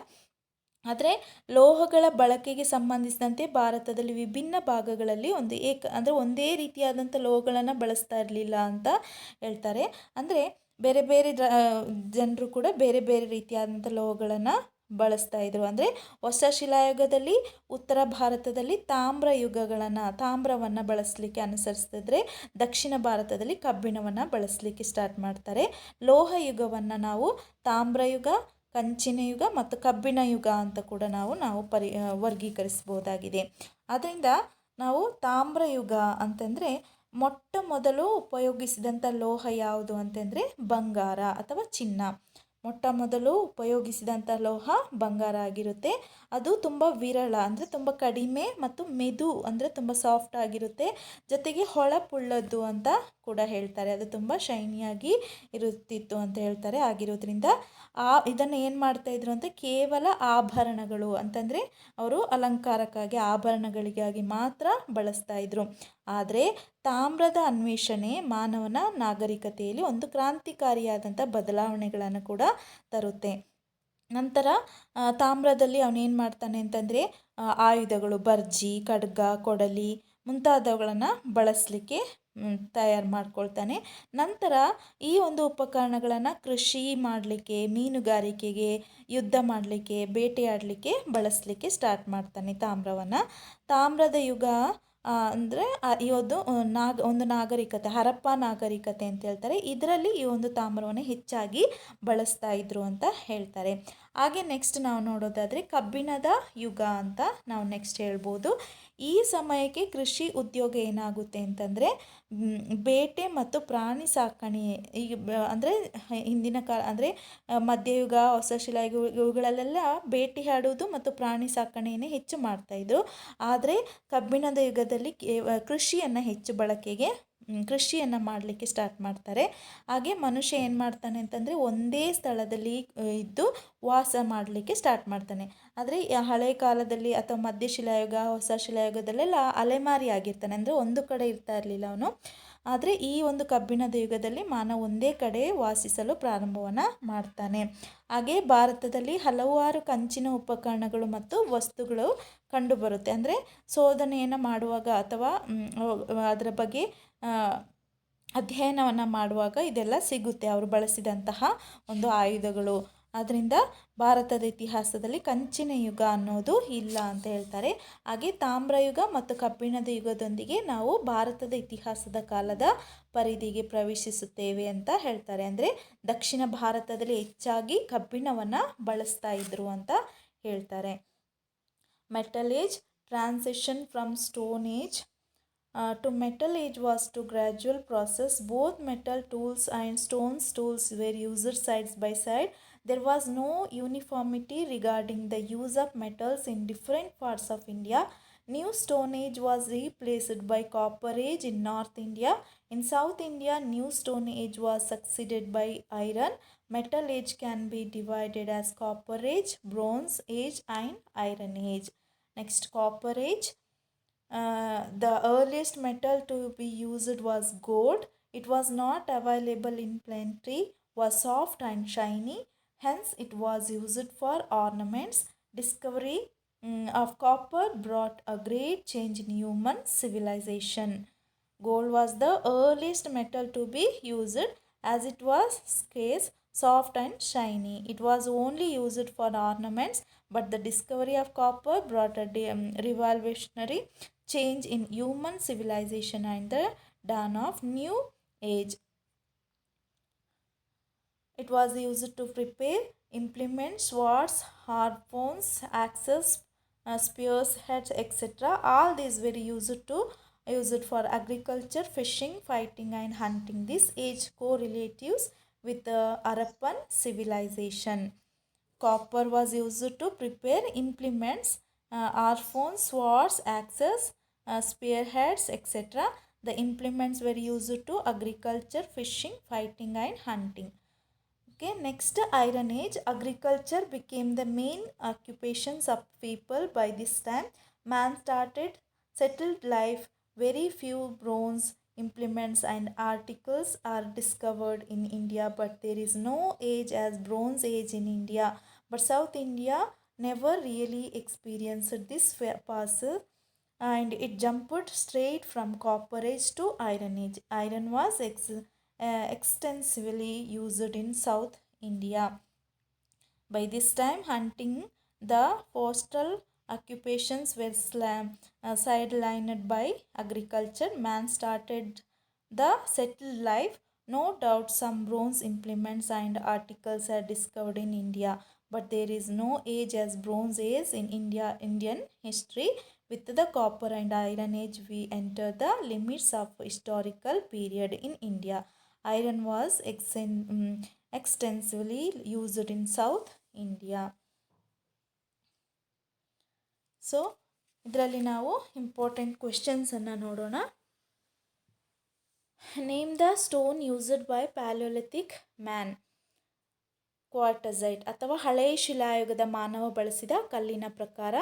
[SPEAKER 1] ಆದರೆ ಲೋಹಗಳ ಬಳಕೆಗೆ ಸಂಬಂಧಿಸಿದಂತೆ ಭಾರತದಲ್ಲಿ ವಿಭಿನ್ನ ಭಾಗಗಳಲ್ಲಿ ಅಂದರೆ ಒಂದೇ ರೀತಿಯಾದಂಥ ಲೋಹಗಳನ್ನು ಬಳಸ್ತಾ ಇರಲಿಲ್ಲ ಅಂತ ಹೇಳ್ತಾರೆ. ಅಂದರೆ ಬೇರೆ ಬೇರೆ ಜನರು ಕೂಡ ಬೇರೆ ಬೇರೆ ರೀತಿಯಾದಂಥ ಲೋಹಗಳನ್ನು ಬಳಸ್ತಾ ಇದ್ರು. ಅಂದರೆ ಹೊಸ ಶಿಲಾಯುಗದಲ್ಲಿ ಉತ್ತರ ಭಾರತದಲ್ಲಿ ತಾಮ್ರವನ್ನು ಬಳಸಲಿಕ್ಕೆ ಅನುಸರಿಸ್ತಿದ್ರೆ ದಕ್ಷಿಣ ಭಾರತದಲ್ಲಿ ಕಬ್ಬಿಣವನ್ನು ಬಳಸಲಿಕ್ಕೆ ಸ್ಟಾರ್ಟ್ ಮಾಡ್ತಾರೆ. ಲೋಹ ಯುಗವನ್ನು ನಾವು ತಾಮ್ರಯುಗ, ಕಂಚಿನ ಯುಗ ಮತ್ತು ಕಬ್ಬಿಣ ಯುಗ ಅಂತ ಕೂಡ ನಾವು ವರ್ಗೀಕರಿಸ್ಬೋದಾಗಿದೆ. ಅದರಿಂದ ನಾವು ತಾಮ್ರಯುಗ ಅಂತಂದರೆ ಮೊಟ್ಟ ಮೊದಲು ಉಪಯೋಗಿಸಿದಂಥ ಲೋಹ ಯಾವುದು ಅಂತಂದರೆ ಬಂಗಾರ ಅಥವಾ ಚಿನ್ನ. ಮೊಟ್ಟ ಮೊದಲು ಉಪಯೋಗಿಸಿದಂಥ ಲೋಹ ಬಂಗಾರ ಆಗಿರುತ್ತೆ. ಅದು ತುಂಬ ವಿರಳ ಅಂದರೆ ತುಂಬ ಕಡಿಮೆ ಮತ್ತು ಮೆದು ಅಂದರೆ ತುಂಬ ಸಾಫ್ಟ್ ಆಗಿರುತ್ತೆ. ಜೊತೆಗೆ ಹೊಳಪುಳ್ಳದ್ದು ಅಂತ ಕೂಡ ಹೇಳ್ತಾರೆ. ಅದು ತುಂಬ ಶೈನಿಯಾಗಿ ಇರುತ್ತಿತ್ತು ಅಂತ ಹೇಳ್ತಾರೆ. ಆಗಿರೋದ್ರಿಂದ ಇದನ್ನು ಏನು ಮಾಡ್ತಾಯಿದ್ರು ಅಂದರೆ ಕೇವಲ ಆಭರಣಗಳು ಅಂತಂದರೆ ಅವರು ಅಲಂಕಾರಕ್ಕಾಗಿ ಆಭರಣಗಳಿಗಾಗಿ ಮಾತ್ರ ಬಳಸ್ತಾ ಇದ್ರು. ಆದರೆ ತಾಮ್ರದ ಅನ್ವೇಷಣೆ ಮಾನವನ ನಾಗರಿಕತೆಯಲ್ಲಿ ಒಂದು ಕ್ರಾಂತಿಕಾರಿಯಾದಂಥ ಬದಲಾವಣೆಗಳನ್ನು ಕೂಡ ತರುತ್ತೆ. ನಂತರ ತಾಮ್ರದಲ್ಲಿ ಅವನೇನು ಮಾಡ್ತಾನೆ ಅಂತಂದರೆ ಆಯುಧಗಳು, ಬರ್ಜಿ, ಖಡ್ಗ, ಕೊಡಲಿ ಮುಂತಾದವುಗಳನ್ನು ಬಳಸಲಿಕ್ಕೆ ತಯಾರು ಮಾಡ್ಕೊಳ್ತಾನೆ. ನಂತರ ಈ ಒಂದು ಉಪಕರಣಗಳನ್ನು ಕೃಷಿ ಮಾಡಲಿಕ್ಕೆ, ಮೀನುಗಾರಿಕೆಗೆ, ಯುದ್ಧ ಮಾಡಲಿಕ್ಕೆ, ಬೇಟೆಯಾಡಲಿಕ್ಕೆ ಬಳಸಲಿಕ್ಕೆ ಸ್ಟಾರ್ಟ್ ಮಾಡ್ತಾನೆ ತಾಮ್ರವನ್ನು. ತಾಮ್ರದ ಯುಗ ಅಂದರೆ ಒಂದು ನಾಗರಿಕತೆ, ಹರಪ್ಪ ನಾಗರಿಕತೆ ಅಂತ ಹೇಳ್ತಾರೆ. ಇದರಲ್ಲಿ ಈ ಒಂದು ತಾಮ್ರವನ್ನು ಹೆಚ್ಚಾಗಿ ಬಳಸ್ತಾ ಇದ್ರು ಅಂತ ಹೇಳ್ತಾರೆ. ಹಾಗೆ ನೆಕ್ಸ್ಟ್ ನಾವು ನೋಡೋದಾದರೆ ಕಬ್ಬಿಣದ ಯುಗ ಅಂತ ನಾವು ನೆಕ್ಸ್ಟ್ ಹೇಳ್ಬೋದು. ಈ ಸಮಯಕ್ಕೆ ಕೃಷಿ ಉದ್ಯೋಗ ಏನಾಗುತ್ತೆ ಅಂತಂದರೆ ಬೇಟೆ ಮತ್ತು ಪ್ರಾಣಿ ಸಾಕಣೆ ಅಂದರೆ ಹಿಂದಿನ ಕಾಲ ಅಂದರೆ ಮಧ್ಯಯುಗ, ಹೊಸ ಶಿಲಾಯುಗ ಇವುಗಳಲ್ಲೆಲ್ಲ ಬೇಟೆಯಾಡುವುದು ಮತ್ತು ಪ್ರಾಣಿ ಸಾಕಣೆಯನ್ನೇ ಹೆಚ್ಚು ಮಾಡ್ತಾಯಿದ್ರು. ಆದರೆ ಕಬ್ಬಿಣದ ಯುಗದಲ್ಲಿ ಕೃಷಿಯನ್ನು ಹೆಚ್ಚು ಕೃಷಿಯನ್ನು ಮಾಡಲಿಕ್ಕೆ ಸ್ಟಾರ್ಟ್ ಮಾಡ್ತಾರೆ. ಹಾಗೆ ಮನುಷ್ಯ ಏನು ಮಾಡ್ತಾನೆ ಅಂತಂದರೆ ಒಂದೇ ಸ್ಥಳದಲ್ಲಿ ಇದ್ದು ವಾಸ ಮಾಡಲಿಕ್ಕೆ ಸ್ಟಾರ್ಟ್ ಮಾಡ್ತಾನೆ. ಆದರೆ ಹಳೆ ಕಾಲದಲ್ಲಿ ಅಥವಾ ಮಧ್ಯ ಶಿಲಾಯುಗ, ಹೊಸ ಶಿಲಾಯುಗದಲ್ಲೆಲ್ಲ ಅಲೆಮಾರಿ ಆಗಿರ್ತಾನೆ. ಅಂದರೆ ಒಂದು ಕಡೆ ಇರ್ತಾ ಇರಲಿಲ್ಲ ಅವನು. ಆದರೆ ಈ ಒಂದು ಕಬ್ಬಿಣದ ಯುಗದಲ್ಲಿ ಮಾನವ ಒಂದೇ ಕಡೆ ವಾಸಿಸಲು ಪ್ರಾರಂಭವನ್ನು ಮಾಡ್ತಾನೆ. ಹಾಗೆ ಭಾರತದಲ್ಲಿ ಹಲವಾರು ಕಂಚಿನ ಉಪಕರಣಗಳು ಮತ್ತು ವಸ್ತುಗಳು ಕಂಡುಬರುತ್ತೆ. ಅಂದರೆ ಶೋಧನೆಯನ್ನು ಮಾಡುವಾಗ ಅಥವಾ ಅದರ ಬಗ್ಗೆ ಅಧ್ಯಯನವನ್ನು ಮಾಡುವಾಗ ಇದೆಲ್ಲ ಸಿಗುತ್ತೆ, ಅವರು ಬಳಸಿದಂತಹ ಒಂದು ಆಯುಧಗಳು. ಆದ್ದರಿಂದ ಭಾರತದ ಇತಿಹಾಸದಲ್ಲಿ ಕಂಚಿನ ಯುಗ ಅನ್ನೋದು ಇಲ್ಲ ಅಂತ ಹೇಳ್ತಾರೆ. ಹಾಗೆ ತಾಮ್ರಯುಗ ಮತ್ತು ಕಬ್ಬಿಣದ ಯುಗದೊಂದಿಗೆ ನಾವು ಭಾರತದ ಇತಿಹಾಸದ ಕಾಲದ ಪರಿಧಿಗೆ ಪ್ರವೇಶಿಸುತ್ತೇವೆ ಅಂತ ಹೇಳ್ತಾರೆ. ಅಂದರೆ ದಕ್ಷಿಣ ಭಾರತದಲ್ಲಿ ಹೆಚ್ಚಾಗಿ ಕಬ್ಬಿಣವನ್ನು ಬಳಸ್ತಾ ಇದ್ರು ಅಂತ ಹೇಳ್ತಾರೆ. Metal age transition from stone age to metal age was to gradual process. Both metal tools and stones tools were used sides by side. There was no uniformity regarding the use of metals in different parts of India. New Stone Age was replaced by Copper Age in North India. In South India, New Stone Age was succeeded by Iron. Metal Age can be divided as Copper Age, Bronze Age and Iron Age. Next, Copper Age. The earliest metal to be used was gold. It was not available in plenty, was soft and shiny, hence it was used for ornaments. Discovery of copper brought a great change in human civilization. Gold was the earliest metal to be used as it was scarce. soft and shiny. It was only used for ornaments, but the discovery of copper brought a revolutionary change in human civilization and the dawn of new age. It was used to prepare implements, swords, harpoons, axes, spears, heads, etc. All these were used for agriculture, fishing, fighting, and hunting. This age correlates with the Harappan civilization. Copper was used to prepare implements, harpoons, swords, axes, spearheads, etc. The implements were used to agriculture, fishing, fighting, and hunting. Okay, next Iron Age. Agriculture became the main occupations of people by this time. Man started settled life. Very few bronze implements and articles are discovered in India, but there is no age as Bronze Age in India. But South India never really experienced this pass, and it jumped straight from Copper Age to Iron Age. Iron was extensively used in South India. By this time, hunting, the postal occupations were sidelined by agriculture. Man started the settled life. No doubt some bronze implements and articles are discovered in India, but there is no age as Bronze Age in Indian history. With the Copper and Iron Age, we enter the limits of historical period in India. Iron was extensively used in South India. So ಇದರಲ್ಲಿ ನಾವು important ಕ್ವೆಶನ್ಸನ್ನು ನೋಡೋಣ. Name the stone used by palaeolithic man. Quartzite ಅಥವಾ ಹಳೆಯ ಶಿಲಾಯುಗದ ಮಾನವ ಬಳಸಿದ ಕಲ್ಲಿನ ಪ್ರಕಾರ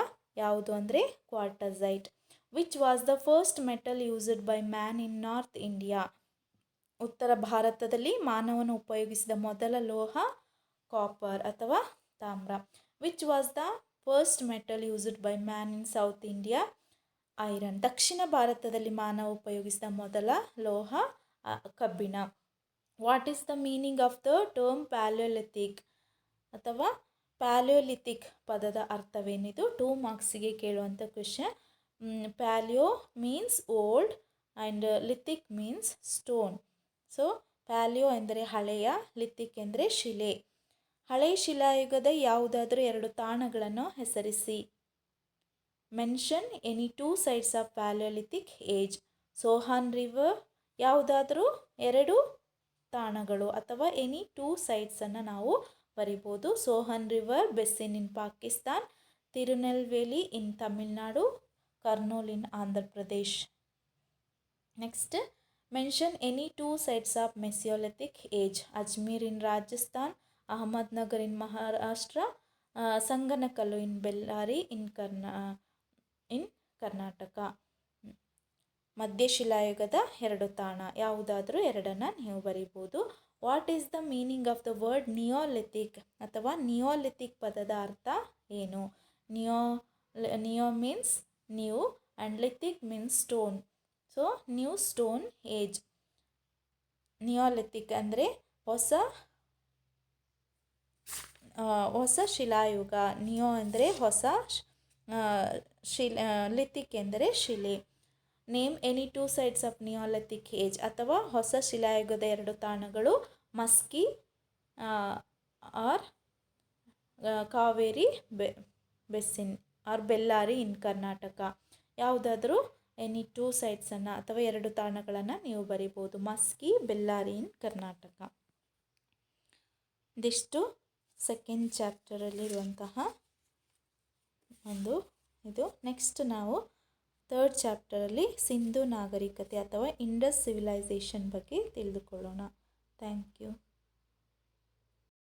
[SPEAKER 1] ಯಾವುದು ಅಂದರೆ quartzite. Which was the first metal used by man in north India. ಉತ್ತರ ಭಾರತದಲ್ಲಿ ಮಾನವನು ಉಪಯೋಗಿಸಿದ ಮೊದಲ ಲೋಹ ಕಾಪರ್ ಅಥವಾ ತಾಮ್ರ. Which was the first metal used by man in south India. Iron. ದಕ್ಷಿಣ ಭಾರತದಲ್ಲಿ ಮಾನವ ಉಪಯೋಗಿಸಿದ ಮೊದಲ ಲೋಹ ಕಬ್ಬಿಣ. What is the meaning of the term palaeolithic ಅಥವಾ ಪ್ಯಾಲಿಯೋಲಿಥಿಕ್ ಪದದ ಅರ್ಥವೇನಿದು? 2 ಮಾರ್ಕ್ಸಿಗೆ ಕೇಳುವಂಥ question. Palaeo means old and lithic means stone. So palaeo ಎಂದರೆ ಹಳೆಯ, ಲಿಥಿಕ್ ಎಂದರೆ ಶಿಲೆ. ಹಳೆಯ ಶಿಲಾಯುಗದ ಯಾವುದಾದರೂ 2 ತಾಣಗಳನ್ನು ಹೆಸರಿಸಿ. Mention any 2 sites of palaeolithic age. Sohan river. ಯಾವುದಾದರೂ 2 ತಾಣಗಳು ಅಥವಾ ಎನಿ 2 ಸೈಟ್ಸನ್ನು ನಾವು ಬರಿಬೋದು. Sohan river basin in Pakistan, Tirunelveli in Tamil Nadu, Kurnool in Andhra Pradesh. Next, mention any 2 sites of mesolithic age. Ajmer in Rajasthan, Ahmednagar in Maharashtra, Sanganakallu in Bellary in Karnataka. ಮಧ್ಯಶಿಲಾಯುಗದ 2 ತಾಣ ಯಾವುದಾದ್ರೂ 2 ನೀವು ಬರೀಬೋದು. What is the meaning of the word neolithic ಅಥವಾ ನಿಯೋಲಿಥಿಕ್ ಪದದ ಅರ್ಥ ಏನು? Neo means new and lithic means stone. So new stone age. Neolithic ಅಂದರೆ ಹೊಸ ಶಿಲಾಯುಗ. ನಿಯೋ ಅಂದರೆ ಹೊಸ, ಲಿಥಿಕ್ ಎಂದರೆ ಶಿಲೆ. Name any 2 sites of Neolithic age ಅಥವಾ ಹೊಸ ಶಿಲಾಯುಗದ 2 ತಾಣಗಳು. Maski R Kaveri ಬೆಸ್ಸಿನ್ R Bellary in Karnataka. ಯಾವುದಾದ್ರೂ ಎನಿ 2 ಸೈಟ್ಸನ್ನು ಅಥವಾ 2 ತಾಣಗಳನ್ನು ನೀವು ಬರಿಬೋದು. ಮಸ್ಕಿ, ಬೆಲ್ಲಾರಿ ಇನ್ ಕರ್ನಾಟಕ. ಇದಿಷ್ಟು ಸೆಕೆಂಡ್ ಚಾಪ್ಟರಲ್ಲಿರುವಂತಹ ಇದು. ನೆಕ್ಸ್ಟ್ ನಾವು 3rd ಚಾಪ್ಟರಲ್ಲಿ ಸಿಂಧು ನಾಗರಿಕತೆ ಅಥವಾ ಇಂಡಸ್ ಸಿವಿಲೈಸೇಷನ್ ಬಗ್ಗೆ ತಿಳಿದುಕೊಳ್ಳೋಣ. Thank you.